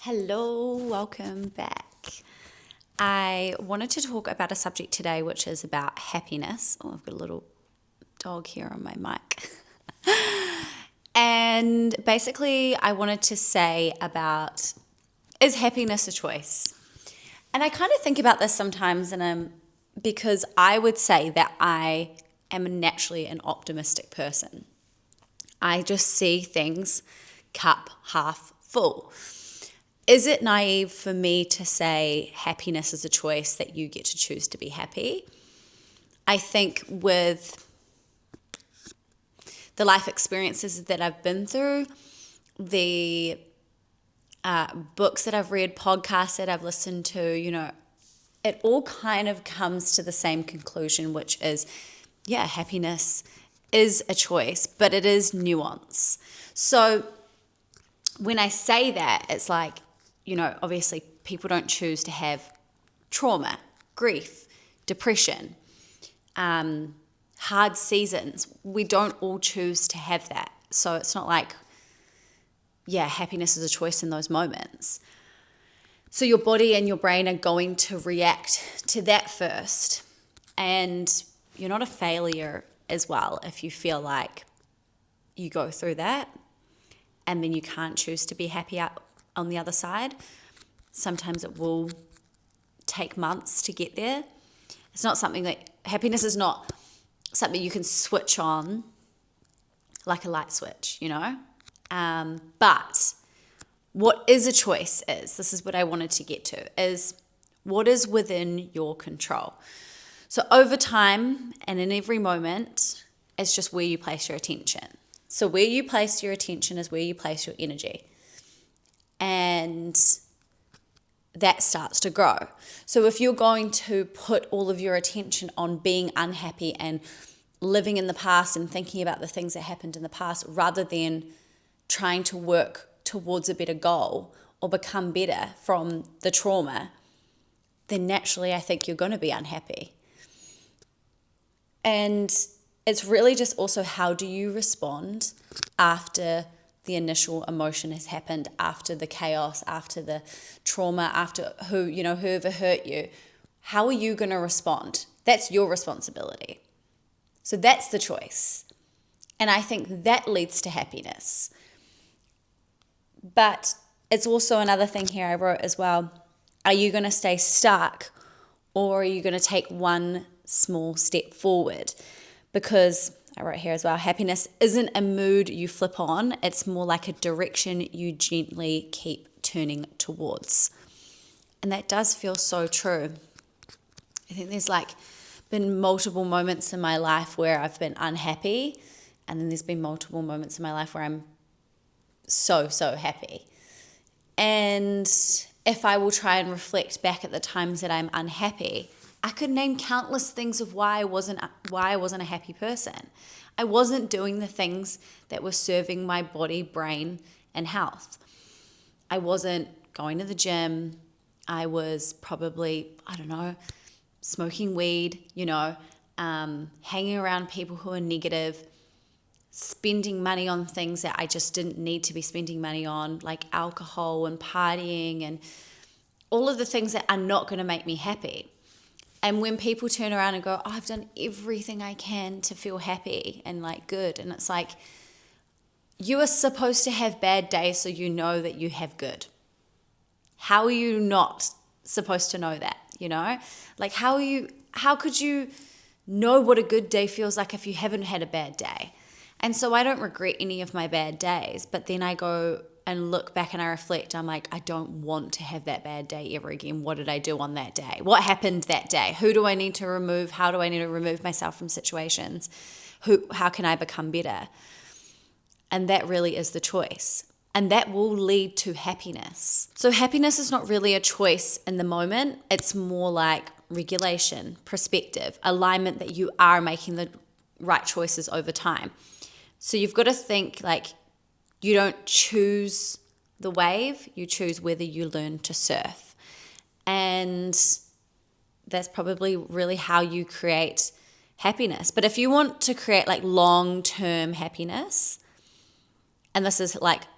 Hello, welcome back. I wanted to talk about a subject today which is about happiness. Oh, I've got a little dog here on my mic. And basically I wanted to say about, is happiness a choice? And I kind of think about this sometimes because I would say that I am naturally an optimistic person. I just see things cup half full. Is it naive for me to say happiness is a choice, that you get to choose to be happy? I think with the life experiences that I've been through, the books that I've read, podcasts that I've listened to, it all kind of comes to the same conclusion, which is, happiness is a choice, but it is nuance. So when I say that, it's like, obviously people don't choose to have trauma, grief, depression, hard seasons. We don't all choose to have that. So it's not like, happiness is a choice in those moments. So your body and your brain are going to react to that first. And you're not a failure as well if you feel like you go through that and then you can't choose to be happy out on the other side. Sometimes it will take months to get there. It's not something that, happiness is not something you can switch on like a light switch, But what is a choice this is what I wanted to get to, is what is within your control. So over time and in every moment, it's just where you place your attention. So where you place your attention is where you place your energy. And that starts to grow. So if you're going to put all of your attention on being unhappy and living in the past and thinking about the things that happened in the past rather than trying to work towards a better goal or become better from the trauma, then naturally I think you're going to be unhappy. And it's really just also, how do you respond after the initial emotion has happened, after the chaos, after the trauma, after whoever hurt you? How are you going to respond? That's your responsibility. So that's the choice. And I think that leads to happiness. But it's also another thing here I wrote as well. Are you going to stay stuck, or are you going to take one small step forward? Because I wrote here as well, happiness isn't a mood you flip on. It's more like a direction you gently keep turning towards. And that does feel so true. I think there's been multiple moments in my life where I've been unhappy. And then there's been multiple moments in my life where I'm so, so happy. And if I will try and reflect back at the times that I'm unhappy, I could name countless things of why I wasn't a happy person. I wasn't doing the things that were serving my body, brain, and health. I wasn't going to the gym. I was probably, smoking weed, hanging around people who are negative, spending money on things that I just didn't need to be spending money on, like alcohol and partying and all of the things that are not going to make me happy. And when people turn around and go, I've done everything I can to feel happy and good. And it's like, you are supposed to have bad days so you know that you have good. How are you not supposed to know that, how could you know what a good day feels like if you haven't had a bad day? And so I don't regret any of my bad days, but then I go and look back and I reflect, I'm like, I don't want to have that bad day ever again. What did I do on that day? What happened that day? Who do I need to remove? How do I need to remove myself from situations? How can I become better? And that really is the choice. And that will lead to happiness. So happiness is not really a choice in the moment. It's more like regulation, perspective, alignment, that you are making the right choices over time. So you've got to think you don't choose the wave, you choose whether you learn to surf. And that's probably really how you create happiness. But if you want to create long-term happiness, and this is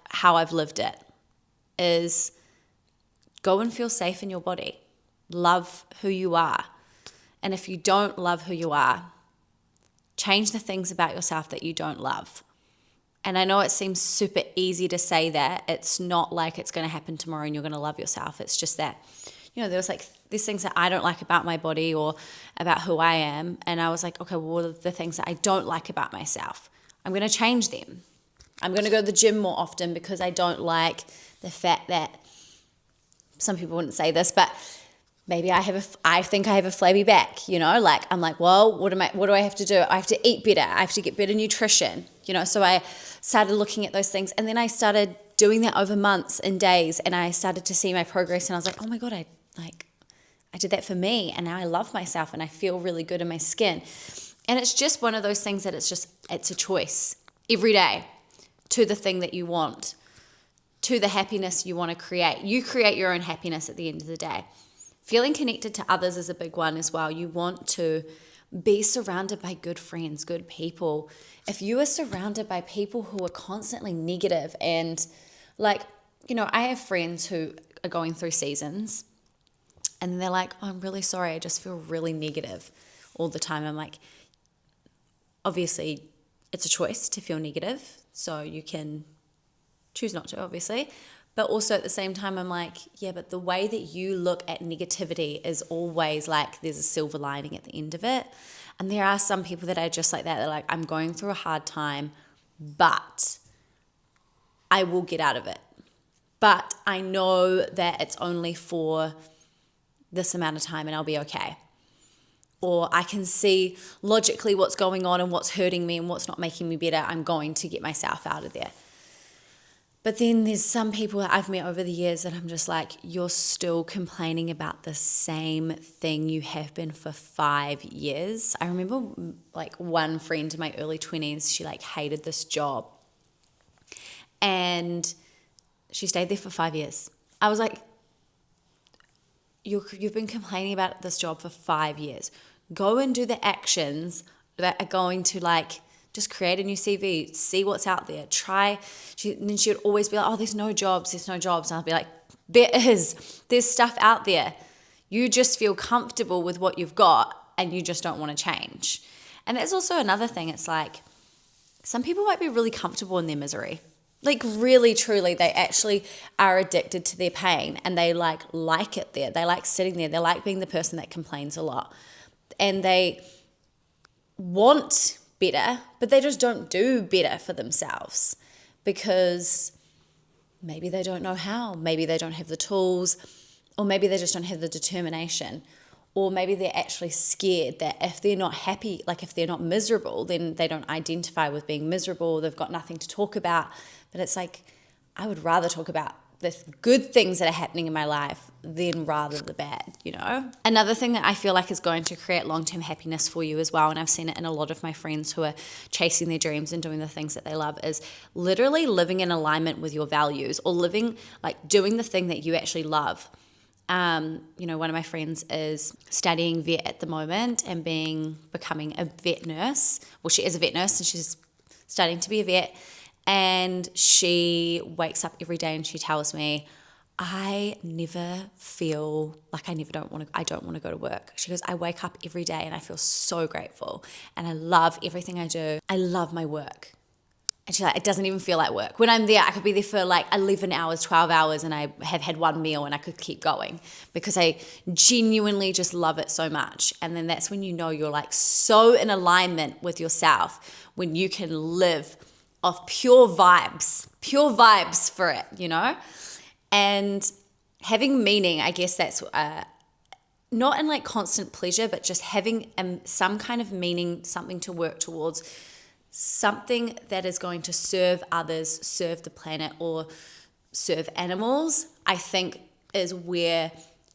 how I've lived it, is Go and feel safe in your body. Love who you are. And if you don't love who you are, change the things about yourself that you don't love. And I know it seems super easy to say that. It's not like it's going to happen tomorrow and you're going to love yourself. It's just that, there's these things that I don't like about my body or about who I am. And I was like, okay, well, what are the things that I don't like about myself? I'm going to change them. I'm going to go to the gym more often because I don't like the fact that, some people wouldn't say this, but maybe I think I have a flabby back, I'm like, well, what do I have to do? I have to eat better. I have to get better nutrition, so I started looking at those things, and then I started doing that over months and days, and I started to see my progress, and I was like, oh my God, I did that for me, and now I love myself, and I feel really good in my skin. And it's just one of those things that it's a choice every day to the thing that you want, to the happiness you want to create. You create your own happiness at the end of the day. Feeling connected to others is a big one as well. You want to be surrounded by good friends, good people. If you are surrounded by people who are constantly negative and I have friends who are going through seasons and they're like, oh, I'm really sorry, I just feel really negative all the time. I'm like, obviously it's a choice to feel negative, so you can choose not to, obviously. But also at the same time, I'm like, yeah, but the way that you look at negativity is always like there's a silver lining at the end of it. And there are some people that are just like that. They're like, I'm going through a hard time, but I will get out of it. But I know that it's only for this amount of time and I'll be okay. Or I can see logically what's going on and what's hurting me and what's not making me better. I'm going to get myself out of there. But then there's some people that I've met over the years that I'm just like, you're still complaining about the same thing you have been for 5 years. I remember one friend in my early 20s, she hated this job. And she stayed there for 5 years. I was like, you've been complaining about this job for 5 years. Go and do the actions that are going to just create a new CV, see what's out there, try. Then she would always be like, oh, there's no jobs. And I'll be like, there's stuff out there. You just feel comfortable with what you've got and you just don't want to change. And that's also another thing. It's like, some people might be really comfortable in their misery. Really, truly, they actually are addicted to their pain and they like it there. They like sitting there. They like being the person that complains a lot. And they want better, but they just don't do better for themselves because maybe they don't know how, maybe they don't have the tools, or maybe they just don't have the determination, or maybe they're actually scared that if they're not happy, if they're not miserable, then they don't identify with being miserable, they've got nothing to talk about. But it's like, I would rather talk about the good things that are happening in my life than rather the bad, Another thing that I feel like is going to create long-term happiness for you as well, and I've seen it in a lot of my friends who are chasing their dreams and doing the things that they love, is literally living in alignment with your values, or living, doing the thing that you actually love. One of my friends is studying vet at the moment and becoming a vet nurse. Well, she is a vet nurse and she's studying to be a vet. And she wakes up every day and she tells me, I never feel like I don't want to go to work. She goes, I wake up every day and I feel so grateful and I love everything I do. I love my work. And she's like, it doesn't even feel like work. When I'm there, I could be there for 11 hours, 12 hours, and I have had one meal and I could keep going because I genuinely just love it so much. And then that's when you're so in alignment with yourself, when you can live off pure vibes for it, And having meaning, I guess that's not in constant pleasure, but just having some kind of meaning, something to work towards, something that is going to serve others, serve the planet, or serve animals, I think is where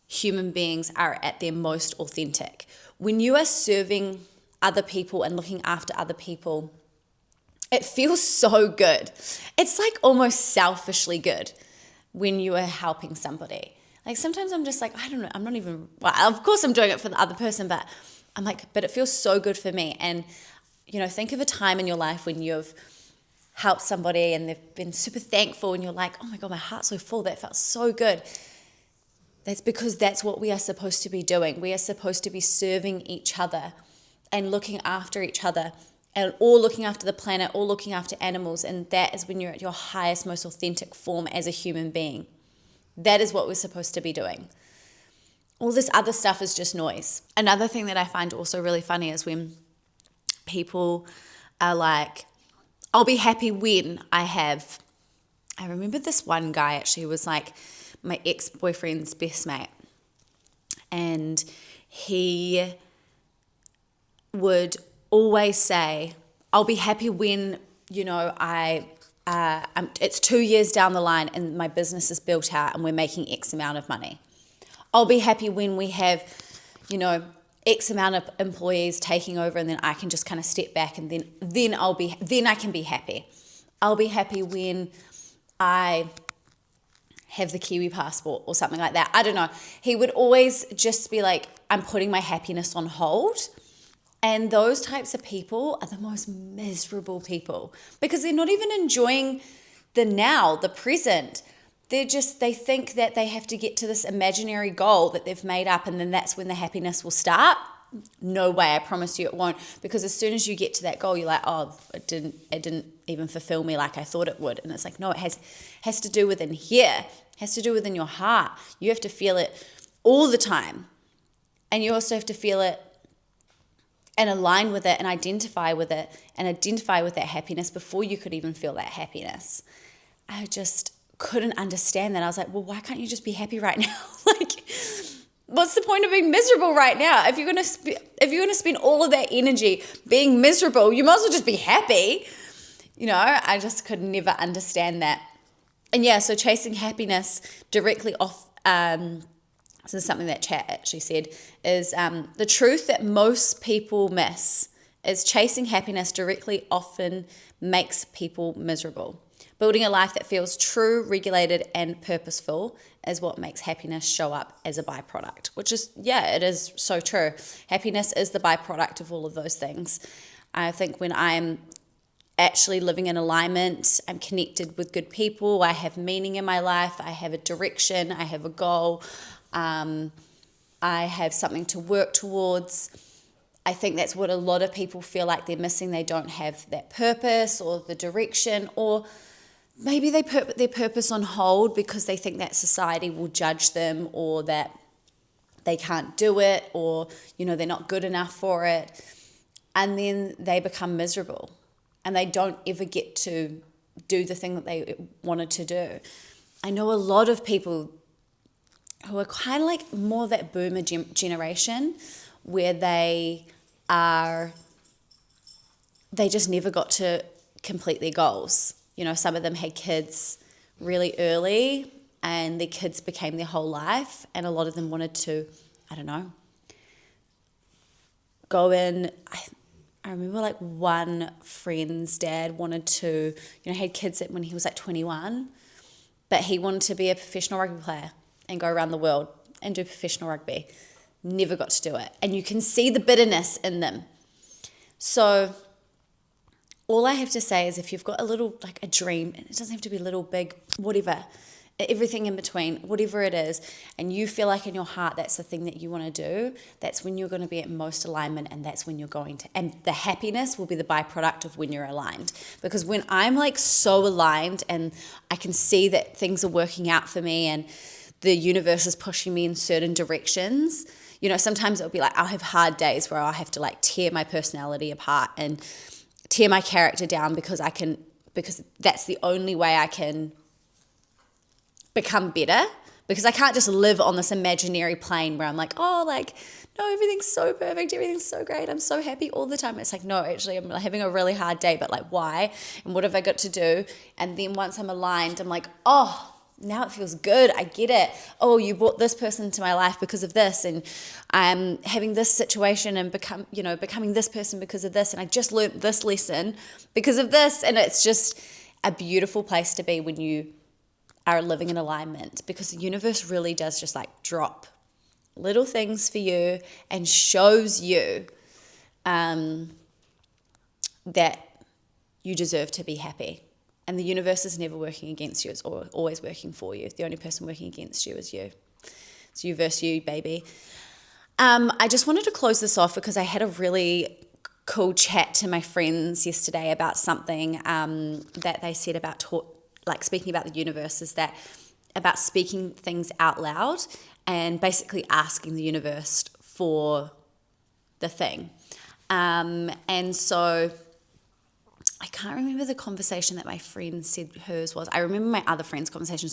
human beings are at their most authentic. When you are serving other people and looking after other people, it feels so good. It's almost selfishly good when you are helping somebody. Sometimes I'm just I don't know, I'm not even, well, of course I'm doing it for the other person, but I'm but it feels so good for me. And, think of a time in your life when you've helped somebody and they've been super thankful and you're like, oh my God, my heart's so full. That felt so good. That's because that's what we are supposed to be doing. We are supposed to be serving each other and looking after each other, and all looking after the planet, all looking after animals. And that is when you're at your highest, most authentic form as a human being. That is what we're supposed to be doing. All this other stuff is just noise. Another thing that I find also really funny is when people are like, I'll be happy when I remember this one guy actually was like my ex-boyfriend's best mate. And he would always say, I'll be happy when, it's 2 years down the line and my business is built out and we're making X amount of money. I'll be happy when we have, X amount of employees taking over, and then I can just kind of step back, and then I can be happy. I'll be happy when I have the Kiwi passport or something like that. I don't know. He would always just be like, I'm putting my happiness on hold. And those types of people are the most miserable people because they're not even enjoying the now, the present. They think that they have to get to this imaginary goal that they've made up, and then that's when the happiness will start. No way, I promise you it won't. Because as soon as you get to that goal, you're like, oh, it didn't even fulfill me like I thought it would. And it's like, no, it has to do within here. It has to do within your heart. You have to feel it all the time. And you also have to feel it and align with it and identify with it and identify with that happiness before you could even feel that happiness. I just couldn't understand that. I was like, well, why can't you just be happy right now? Like, what's the point of being miserable right now? If you're gonna spend all of that energy being miserable, you might as well just be happy. I just could never understand that. And yeah, so chasing happiness directly off. This is something that chat actually said, is the truth that most people miss is chasing happiness directly often makes people miserable. Building a life that feels true, regulated, and purposeful is what makes happiness show up as a byproduct, which is, yeah, it is so true. Happiness is the byproduct of all of those things. I think when I'm actually living in alignment, I'm connected with good people, I have meaning in my life, I have a direction, I have a goal, I have something to work towards. I think that's what a lot of people feel like they're missing. They don't have that purpose or the direction, or maybe they put their purpose on hold because they think that society will judge them, or that they can't do it, or, they're not good enough for it. And then they become miserable and they don't ever get to do the thing that they wanted to do. I know a lot of people who are kind of like more that boomer generation where they just never got to complete their goals. Some of them had kids really early and their kids became their whole life, and a lot of them wanted to, go in. I remember like one friend's dad wanted to, had kids when he was like 21, but he wanted to be a professional rugby player and go around the world and do professional rugby. Never got to do it. And you can see the bitterness in them. So all I have to say is, if you've got a dream, and it doesn't have to be little, big, whatever, everything in between, whatever it is, and you feel like in your heart that's the thing that you want to do, that's when you're going to be at most alignment, and that's when you're going to, and the happiness will be the byproduct of when you're aligned. Because when I'm like so aligned and I can see that things are working out for me and the universe is pushing me in certain directions, sometimes it'll be like, I'll have hard days where I'll have to like tear my personality apart and tear my character down because that's the only way I can become better, because I can't just live on this imaginary plane where I'm like, no, everything's so perfect, everything's so great, I'm so happy all the time. It's like, no, actually I'm having a really hard day, but like, why? And what have I got to do? And then once I'm aligned, I'm like, oh, now it feels good. I get it. Oh, you brought this person into my life because of this, and I'm having this situation and becoming this person because of this, and I just learned this lesson because of this. And it's just a beautiful place to be when you are living in alignment, because the universe really does just like drop little things for you and shows you that you deserve to be happy. And the universe is never working against you. It's always working for you. The only person working against you is you. It's you versus you, baby. I just wanted to close this off because I had a really cool chat to my friends yesterday about something that they said about speaking about the universe, is that about speaking things out loud and basically asking the universe for the thing. And so I can't remember the conversation that my friend said hers was. I remember my other friend's conversation,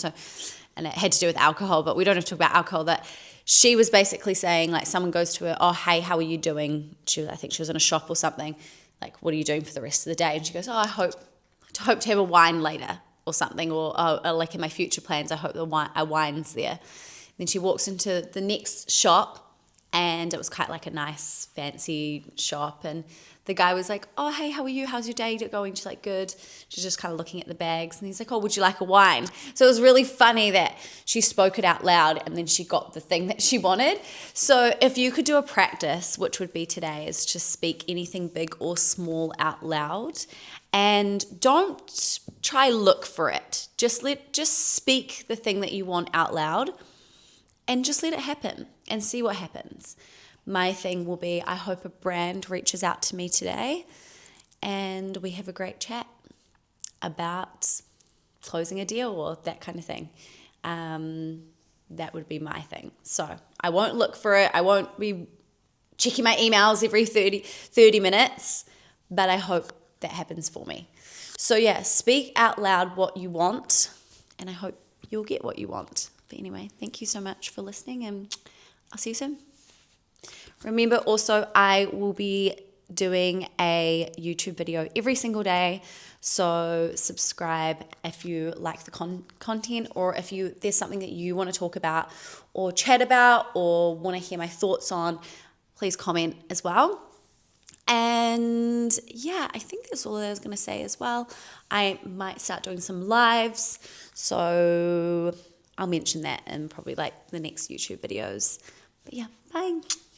and it had to do with alcohol, but we don't have to talk about alcohol. That she was basically saying, like, someone goes to her, oh, hey, how are you doing? I think she was in a shop or something. Like, what are you doing for the rest of the day? And she goes, oh, I hope to have a wine later or something, or like in my future plans, I hope a wine's there. Then she walks into the next shop, and it was quite like a nice fancy shop, and the guy was like, oh, hey, how are you? How's your day going? She's like, good. She's just kind of looking at the bags, and he's like, oh, would you like a wine? So it was really funny that she spoke it out loud and then she got the thing that she wanted. So if you could do a practice, which would be today, is to speak anything big or small out loud, and don't try look for it. Just speak the thing that you want out loud and just let it happen and see what happens. My thing will be, I hope a brand reaches out to me today and we have a great chat about closing a deal or that kind of thing. That would be my thing. So I won't look for it. I won't be checking my emails every 30 minutes, but I hope that happens for me. So yeah, speak out loud what you want, and I hope you'll get what you want. But anyway, thank you so much for listening, and I'll see you soon. Remember also, I will be doing a YouTube video every single day, so subscribe if you like the content, or if there's something that you want to talk about or chat about or want to hear my thoughts on, please comment as well. And yeah, I think that's all I was going to say as well. I might start doing some lives, so I'll mention that in probably like the next YouTube videos. But yeah, bye.